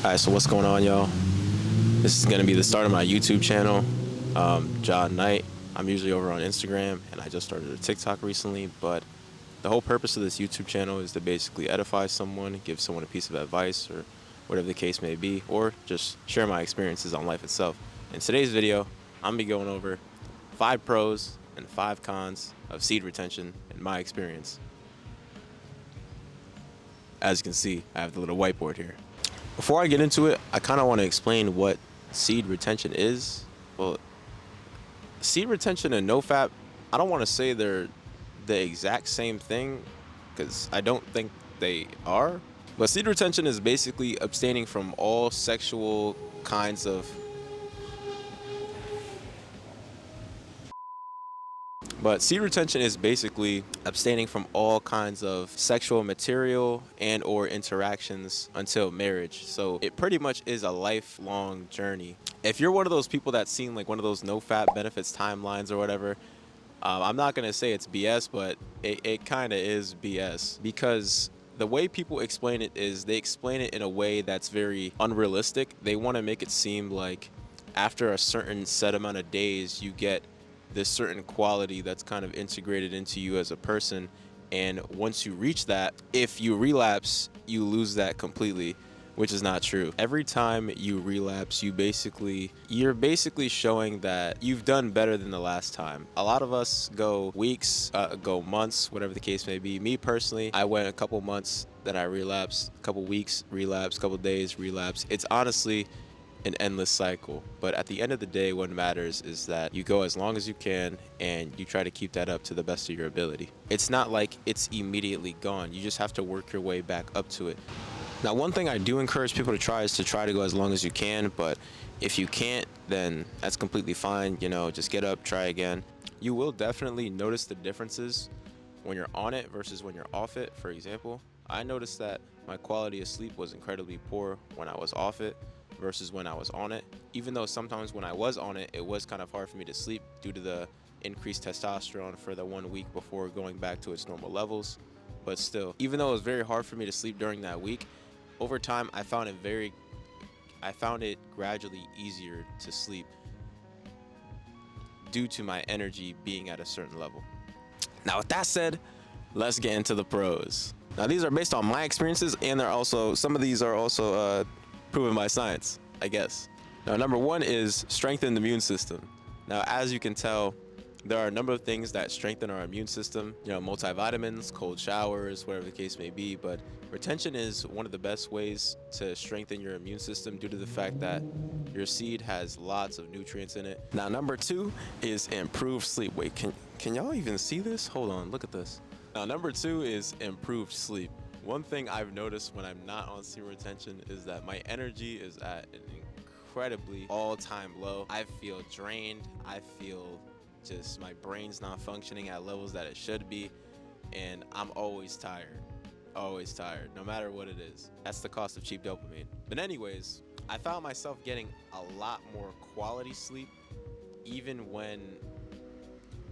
Alright, so what's going on, y'all? This is gonna be the start of my YouTube channel, John Knight. I'm usually over on Instagram, and I just started a TikTok recently. But the whole purpose of this YouTube channel is to basically edify someone, give someone a piece of advice, or whatever the case may be, or just share my experiences on life itself. In today's video, I'm gonna be going over 5 pros and 5 cons of seed retention in my experience. As you can see, I have the little whiteboard here. Before I get into it, I kind of want to explain what seed retention is. Well, seed retention and nofap, I don't want to say they're the exact same thing because I don't think they are. But seed retention is basically abstaining from all sexual kinds of But seed retention is basically abstaining from all kinds of sexual material and or interactions until marriage. So it pretty much is a lifelong journey. If you're one of those people that's seen like one of those no fat benefits timelines or whatever, I'm not gonna say it's BS, but it kind of is BS because the way people explain it is they explain it in a way that's very unrealistic. They want to make it seem like after a certain set amount of days you get this certain quality that's kind of integrated into you as a person, and once you reach that, if you relapse you lose that completely, which is not true. Every time you relapse, you're basically showing that you've done better than the last time. A lot of us go weeks, go months, whatever the case may be. Me personally, I went a couple months, then I relapsed, a couple weeks, relapse, couple days, relapse. It's honestly an endless cycle. But at the end of the day, what matters is that you go as long as you can and you try to keep that up to the best of your ability. It's not like it's immediately gone. You just have to work your way back up to it. Now, one thing I do encourage people to try is to try to go as long as you can, but if you can't, then that's completely fine. Just get up, try again. You will definitely notice the differences when you're on it versus when you're off it. For example, I noticed that my quality of sleep was incredibly poor when I was off it versus when I was on it. Even though sometimes when I was on it, it was kind of hard for me to sleep due to the increased testosterone for the 1 week before going back to its normal levels. But still, even though it was very hard for me to sleep during that week, over time I found it gradually easier to sleep due to my energy being at a certain level. Now, with that said, let's get into the pros. Now, these are based on my experiences, and some of these are also proven by science, I guess. Now, number one is strengthen the immune system. Now, as you can tell, there are a number of things that strengthen our immune system, multivitamins, cold showers, whatever the case may be. But retention is one of the best ways to strengthen your immune system due to the fact that your seed has lots of nutrients in it. Now, number two is improved sleep. Wait, can y'all even see this? Hold on, look at this. Now, number two is improved sleep. One thing I've noticed when I'm not on seed retention is that my energy is at an incredibly all-time low. I feel drained. I feel just my brain's not functioning at levels that it should be, and I'm always tired, no matter what it is. That's the cost of cheap dopamine. But anyways, I found myself getting a lot more quality sleep even when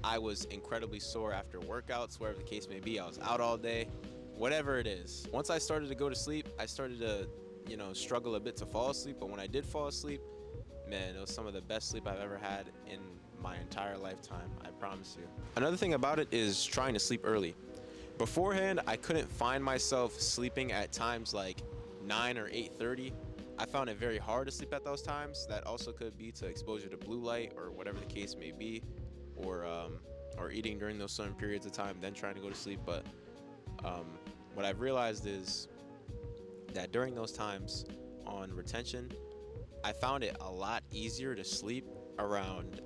I was incredibly sore after workouts, wherever the case may be. I was out all day, whatever it is. Once I started to go to sleep, I started to struggle a bit to fall asleep. But when I did fall asleep, man, it was some of the best sleep I've ever had in my entire lifetime, I promise you. Another thing about it is trying to sleep early. Beforehand, I couldn't find myself sleeping at times like 9 or 8:30. I found it very hard to sleep at those times. That also could be to exposure to blue light or whatever the case may be, or eating during those certain periods of time, then trying to go to sleep. But what I've realized is that during those times on retention, I found it a lot easier to sleep around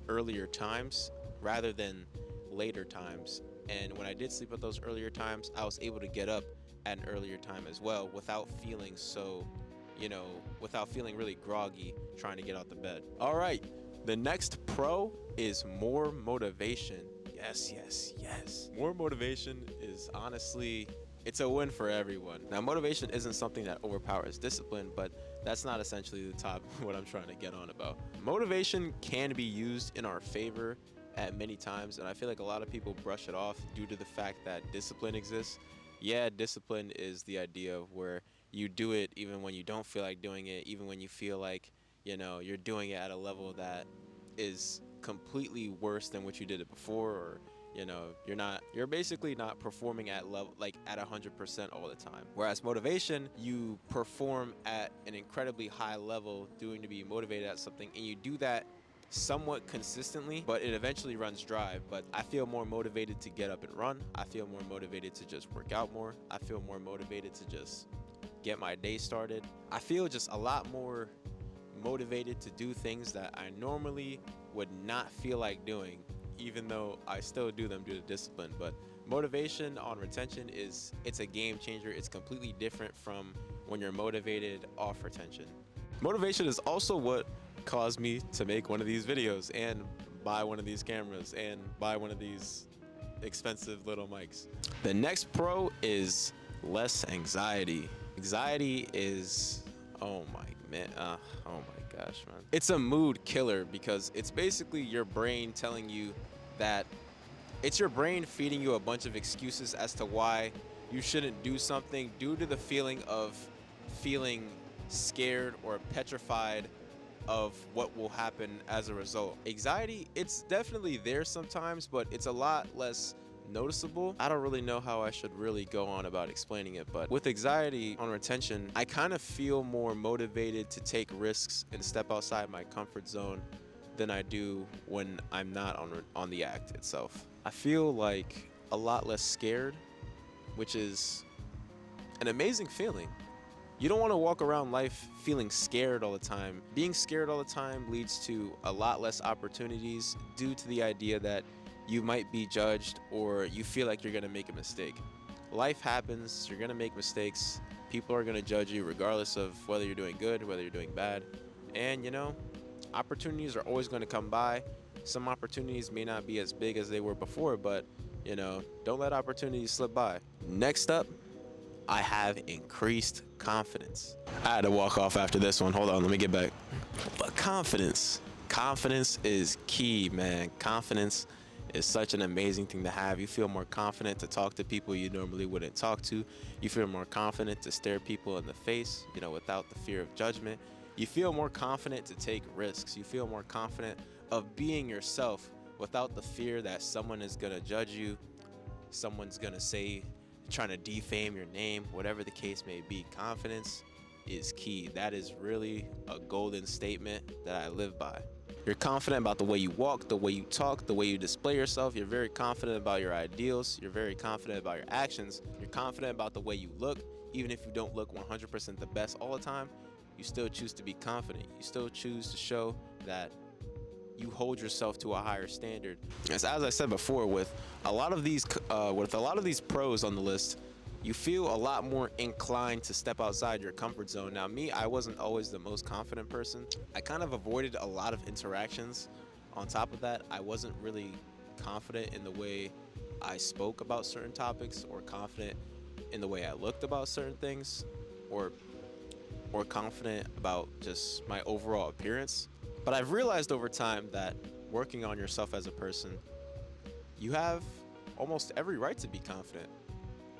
earlier times rather than later times. And when I did sleep at those earlier times, I was able to get up at an earlier time as well without feeling without feeling really groggy trying to get out the bed. All right, the next pro is more motivation. Yes, yes, yes. More motivation is honestly, it's a win for everyone. Now, motivation isn't something that overpowers discipline, but that's not essentially the top what I'm trying to get on about. Motivation can be used in our favor at many times, and I feel like a lot of people brush it off due to the fact that discipline exists. Yeah, discipline is the idea of where you do it even when you don't feel like doing it, even when you feel like, you're doing it at a level that is completely worse than what you did it before, or you're basically not performing at level, like at 100% all the time. Whereas motivation, you perform at an incredibly high level doing to be motivated at something, and you do that somewhat consistently, but it eventually runs dry. But I feel more motivated to get up and run. I feel more motivated to just work out more. I feel more motivated to just get my day started. I feel just a lot more motivated to do things that I normally would not feel like doing, even though I still do them due to discipline. But motivation on retention it's a game changer. It's completely different from when you're motivated off retention. Motivation is also what caused me to make one of these videos and buy one of these cameras and buy one of these expensive little mics. The next pro is less anxiety. Anxiety is, oh my gosh, man. It's a mood killer because it's basically your brain telling you that it's your brain feeding you a bunch of excuses as to why you shouldn't do something due to the feeling of feeling scared or petrified of what will happen as a result. Anxiety, it's definitely there sometimes, but it's a lot less noticeable. I don't really know how I should really go on about explaining it, but with anxiety on retention, I kind of feel more motivated to take risks and step outside my comfort zone than I do when I'm not on the act itself. I feel like a lot less scared, which is an amazing feeling. You don't want to walk around life feeling scared all the time. Being scared all the time leads to a lot less opportunities due to the idea that you might be judged or you feel like you're going to make a mistake. Life happens, you're going to make mistakes. People are going to judge you regardless of whether you're doing good, whether you're doing bad. And opportunities are always going to come by. Some opportunities may not be as big as they were before, but don't let opportunities slip by. Next up, I have increased confidence. I had to walk off after this one. Hold on, let me get back. But confidence is key, man. Confidence is such an amazing thing to have. You feel more confident to talk to people you normally wouldn't talk to. You feel more confident to stare people in the face, without the fear of judgment. You feel more confident to take risks. You feel more confident of being yourself without the fear that someone is gonna judge you, someone's gonna say, trying to defame your name, whatever the case may be. Confidence is key. That is really a golden statement that I live by. You're confident about the way you walk, the way you talk, the way you display yourself. You're very confident about your ideals. You're very confident about your actions. You're confident about the way you look. Even if you don't look 100% the best all the time, you still choose to be confident. You still choose to show that you hold yourself to a higher standard. As I said before, with a lot of these pros on the list, you feel a lot more inclined to step outside your comfort zone. Now, me, I wasn't always the most confident person. I kind of avoided a lot of interactions. On top of that, I wasn't really confident in the way I spoke about certain topics, or confident in the way I looked about certain things, or confident about just my overall appearance. But I've realized over time that working on yourself as a person, you have almost every right to be confident,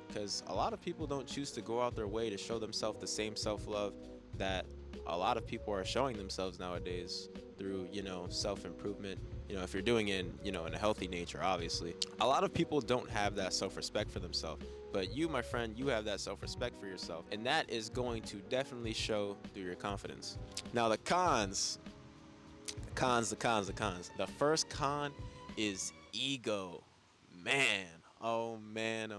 because a lot of people don't choose to go out their way to show themselves the same self-love that a lot of people are showing themselves nowadays through, self-improvement. If you're doing it, in a healthy nature, obviously. A lot of people don't have that self-respect for themselves. But you, my friend, you have that self-respect for yourself. And that is going to definitely show through your confidence. Now, the cons. The first con is ego. Man. Oh man.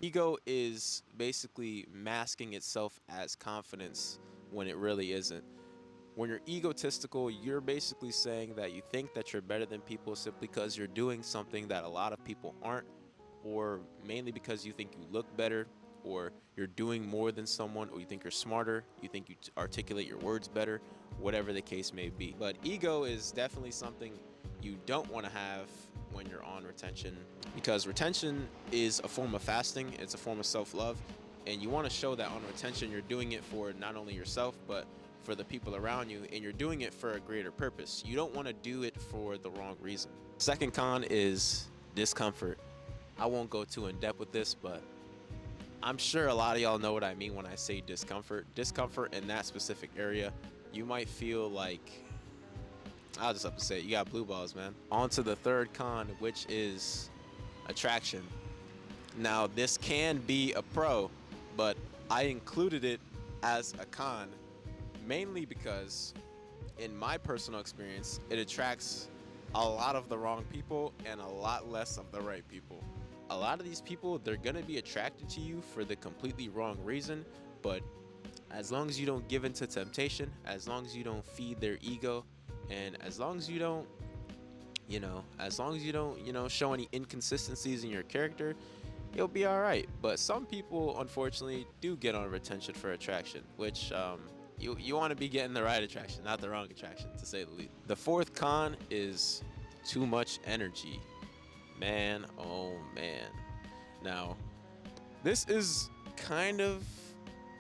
Ego is basically masking itself as confidence when it really isn't. When you're egotistical, you're basically saying that you think that you're better than people simply because you're doing something that a lot of people aren't, or mainly because you think you look better, or you're doing more than someone, or you think you're smarter, you think you articulate your words better, whatever the case may be. But ego is definitely something you don't want to have when you're on retention, because retention is a form of fasting, it's a form of self-love, and you want to show that on retention you're doing it for not only yourself, but for the people around you, and you're doing it for a greater purpose. You don't want to do it for the wrong reason. Second con is discomfort. I won't go too in depth with this, but I'm sure a lot of y'all know what I mean when I say discomfort. Discomfort in that specific area. You might feel like, I'll just have to say it, you got blue balls, man. On to the third con, which is attraction. Now, this can be a pro, but I included it as a con mainly because, in my personal experience, it attracts a lot of the wrong people and a lot less of the right people. A lot of these people, they're gonna be attracted to you for the completely wrong reason, but as long as you don't give in to temptation, as long as you don't feed their ego, and as long as you don't, show any inconsistencies in your character, you'll be all right. But some people, unfortunately, do get on retention for attraction, which you want to be getting the right attraction, not the wrong attraction, to say the least. The fourth con is too much energy. Man, oh man. Now, this is kind of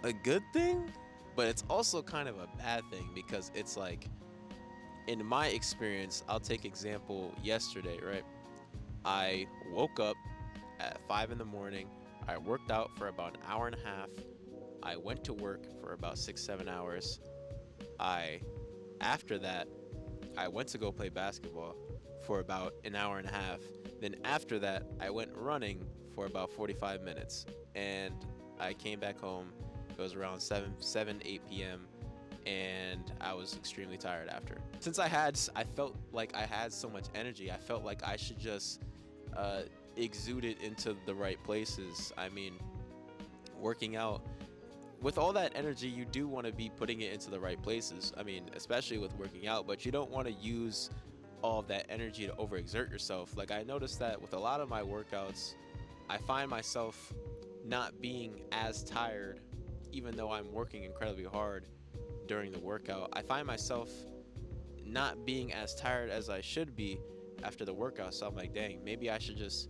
a good thing, but it's also kind of a bad thing because it's like, in my experience, I'll take example yesterday, right? I woke up at 5 in the morning. I worked out for about an hour and a half. I went to work for about 6, 7 hours. After that, I went to go play basketball for about an hour and a half. Then after that, I went running for about 45 minutes. And I came back home. It was around 8 p.m. And I was extremely tired after. Since I felt like I had so much energy, I felt like I should just exude it into the right places. I mean, working out, with all that energy, you do want to be putting it into the right places. I mean, especially with working out, but you don't want to use all of that energy to overexert yourself. Like, I noticed that with a lot of my workouts, I find myself not being as tired, even though I'm working incredibly hard during the workout. I find myself not being as tired as I should be after the workout. So I'm like, dang, maybe I should just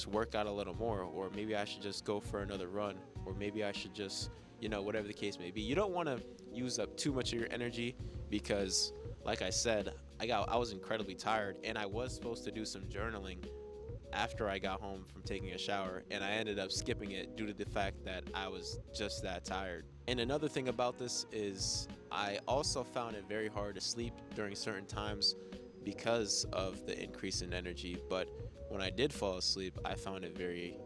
work out a little more, or maybe I should just go for another run, or maybe I should just, whatever the case may be. You don't want to use up too much of your energy because, like I said, I was incredibly tired, and I was supposed to do some journaling after I got home from taking a shower, and I ended up skipping it due to the fact that I was just that tired. And another thing about this is I also found it very hard to sleep during certain times because of the increase in energy. But when I did fall asleep, I found it very,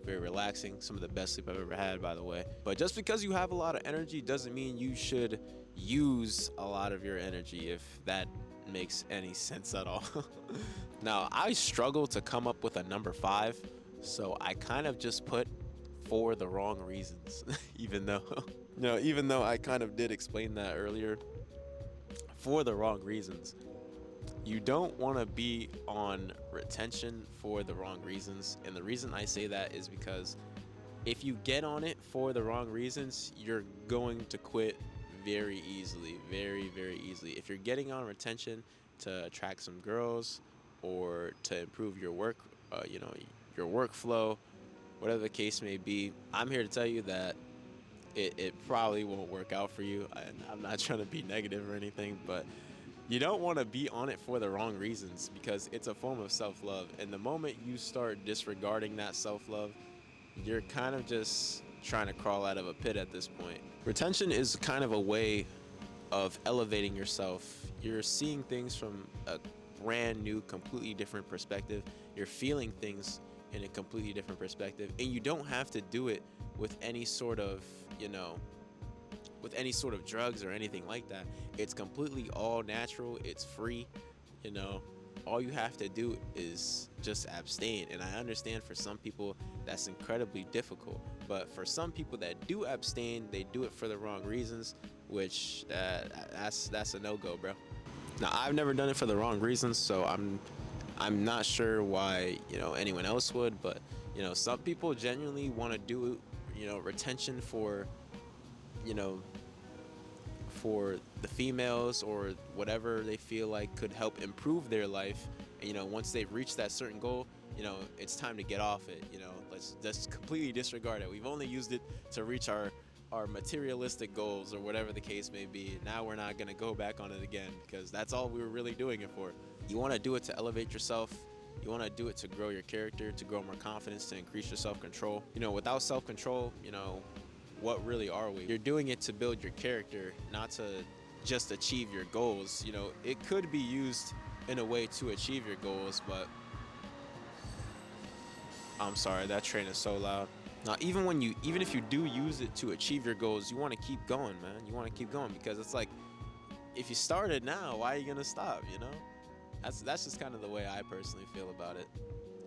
very relaxing. Some of the best sleep I've ever had, by the way. But just because you have a lot of energy doesn't mean you should use a lot of your energy, if that makes any sense at all. Now, I struggle to come up with a number 5, so I kind of just put for the wrong reasons, even though I kind of did explain that earlier. For the wrong reasons. You don't want to be on retention for the wrong reasons. And the reason I say that is because if you get on it for the wrong reasons, you're going to quit very easily, very, very easily. If you're getting on retention to attract some girls or to improve your work, your workflow, whatever the case may be, I'm here to tell you that it probably won't work out for you. I'm not trying to be negative or anything, but you don't want to be on it for the wrong reasons because it's a form of self-love. And the moment you start disregarding that self-love, you're kind of just trying to crawl out of a pit at this point. Retention is kind of a way of elevating yourself. You're seeing things from a brand new, completely different perspective. You're feeling things in a completely different perspective. And you don't have to do it with any sort of, drugs or anything like that. It's completely all natural. It's free. All you have to do is just abstain. And I understand for some people that's incredibly difficult, but for some people that do abstain, they do it for the wrong reasons, which that's a no-go, bro. Now, I've never done it for the wrong reasons, so I'm not sure why anyone else would, but some people genuinely want to do retention for for the females or whatever they feel like could help improve their life. And, once they've reached that certain goal, it's time to get off it. Let's just completely disregard it. We've only used it to reach our materialistic goals or whatever the case may be. Now we're not going to go back on it again because that's all we were really doing it for. You want to do it to elevate yourself. You want to do it to grow your character, to grow more confidence, to increase your self-control. You know, without self-control, you know, what really are we? You're doing it to build your character, not to just achieve your goals. You know, it could be used in a way to achieve your goals, but I'm sorry, that train is so loud. Now, even if you do use it to achieve your goals, you want to keep going, man. You want to keep going because it's like, if you started now, why are you gonna stop? You know, that's just kind of the way I personally feel about it.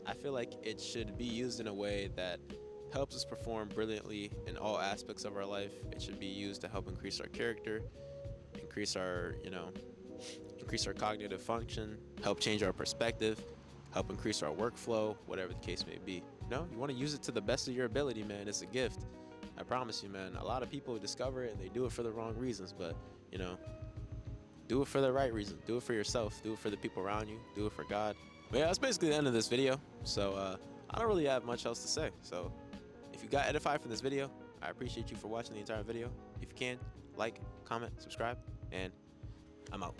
I feel like it should be used in a way that helps us perform brilliantly in all aspects of our life. It should be used to help increase our character, increase our, increase our cognitive function, help change our perspective, help increase our workflow, whatever the case may be. You want to use it to the best of your ability, man. It's a gift. I promise you, man. A lot of people discover it and they do it for the wrong reasons, but, do it for the right reason. Do it for yourself. Do it for the people around you. Do it for God. But yeah, that's basically the end of this video. So I don't really have much else to say. So if you got edified from this video, I appreciate you for watching the entire video. If you can, like, comment, subscribe, and I'm out.